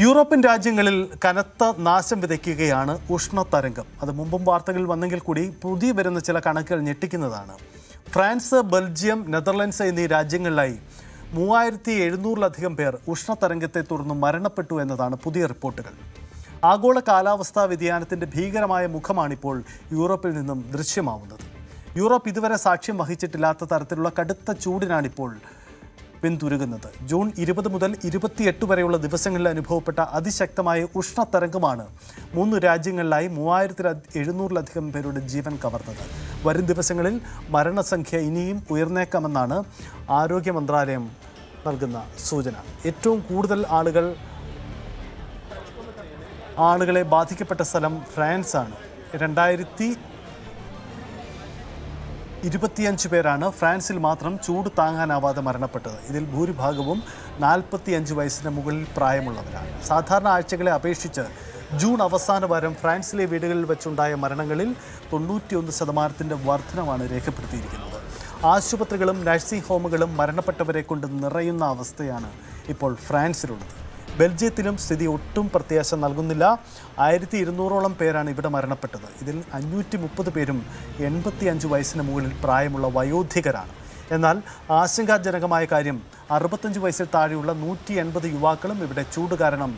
European രാജ്യങ്ങളിൽ കനത്ത നാശം വിതയ്ക്കുകയാണ് ഉഷ്ണതരംഗം. അത് മുമ്പും വാർത്തകളിൽ വന്നെങ്കിൽ കൂടി പുതിയ വരുന്ന ചില കണക്കുകൾ ഞെട്ടിക്കുന്നതാണ്. ഫ്രാൻസ്, ബെൽജിയം, നെതർലൻഡ്സ് എന്നീ രാജ്യങ്ങളിലായി 3700-ലധികം പേർ ഉഷ്ണതരംഗത്തെ തുടർന്ന് മരണപ്പെട്ടു എന്നതാണ് പുതിയ റിപ്പോർട്ടുകൾ. ആഗോള കാലാവസ്ഥാ വ്യതിയാനത്തിൻ്റെ ഭീകരമായ മുഖമാണിപ്പോൾ യൂറോപ്പിൽ നിന്നും ദൃശ്യമാവുന്നത്. യൂറോപ്പ് ഇതുവരെ സാക്ഷ്യം വഹിച്ചിട്ടില്ലാത്ത തരത്തിലുള്ള കടുത്ത ചൂടിനാണിപ്പോൾ പിന്തുടരുന്നത്. ജൂൺ 20 മുതൽ 28 വരെയുള്ള ദിവസങ്ങളിൽ അനുഭവപ്പെട്ട അതിശക്തമായ ഉഷ്ണതരംഗമാണ് 3 രാജ്യങ്ങളിലായി 3700-ലധികം പേരുടെ ജീവൻ കവർന്നത്. വരും ദിവസങ്ങളിൽ മരണസംഖ്യ ഇനിയും ഉയർന്നേക്കാമെന്നാണ് ആരോഗ്യ മന്ത്രാലയം നൽകുന്ന സൂചന. ഏറ്റവും കൂടുതൽ ആളുകളെ ബാധിക്കപ്പെട്ട സ്ഥലം ഫ്രാൻസാണ്. 2025 പേരാണ് ഫ്രാൻസിൽ മാത്രം ചൂട് താങ്ങാനാവാതെ മരണപ്പെട്ടത്. ഇതിൽ ഭൂരിഭാഗവും 45 വയസ്സിന് മുകളിൽ പ്രായമുള്ളവരാണ്. സാധാരണ ആഴ്ചകളെ അപേക്ഷിച്ച് ജൂൺ അവസാന വാരം ഫ്രാൻസിലെ വീടുകളിൽ വെച്ചുണ്ടായ മരണങ്ങളിൽ 91% വർധനമാണ് രേഖപ്പെടുത്തിയിരിക്കുന്നത്. ആശുപത്രികളും നഴ്സിംഗ് ഹോമുകളും മരണപ്പെട്ടവരെ കൊണ്ട് നിറയുന്ന അവസ്ഥയാണ് ഇപ്പോൾ ഫ്രാൻസിലുള്ളത്. ബെൽജിയത്തിലും സ്ഥിതി ഒട്ടും പ്രത്യാശ നൽകുന്നില്ല. 1200ഓളം പേരാണ് ഇവിടെ മരണപ്പെട്ടത്. ഇതിൽ 530 പേരും 85 വയസ്സിന് മുകളിൽ പ്രായമുള്ള വയോധികരാണ്. എന്നാൽ ആശങ്കാജനകമായ കാര്യം 65 വയസ്സിൽ താഴെയുള്ള 180 യുവാക്കളും ഇവിടെ ചൂട് കാരണം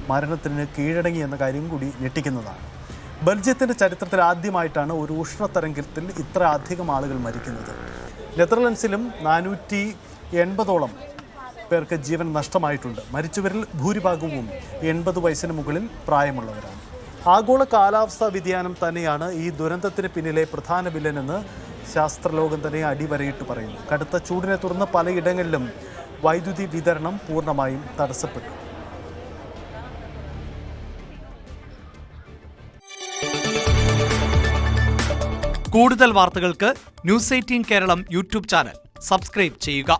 മരണത്തിന് കീഴടങ്ങി എന്ന കാര്യം കൂടി ഞെട്ടിക്കുന്നതാണ്. ബെൽജിയത്തിൻ്റെ ചരിത്രത്തിൽ ആദ്യമായിട്ടാണ് ഒരു ഉഷ്ണതരംഗത്തിൽ ഇത്ര അധികം ആളുകൾ മരിക്കുന്നത്. നെതർലൻഡ്സിലും 480ഓളം പേർക്ക് ജീവൻ നഷ്ടമായിട്ടുണ്ട്. മരിച്ചവരിൽ ഭൂരിഭാഗവും 80 വയസ്സിന് മുകളിൽ പ്രായമുള്ളവരാണ്. ആഗോള കാലാവസ്ഥാ വ്യതിയാനം തന്നെയാണ് ഈ ദുരന്തത്തിന് പിന്നിലെ പ്രധാന വില്ലനെന്ന് ശാസ്ത്രലോകം തന്നെ അടിവരയിട്ട് പറയുന്നു. കടുത്ത ചൂടിനെ തുടർന്ന് പലയിടങ്ങളിലും വൈദ്യുതി വിതരണം പൂർണ്ണമായും തടസ്സപ്പെട്ടു. കൂടുതൽ വാർത്തകൾക്ക് news 18 Keralam YouTube channel subscribe ചെയ്യുക.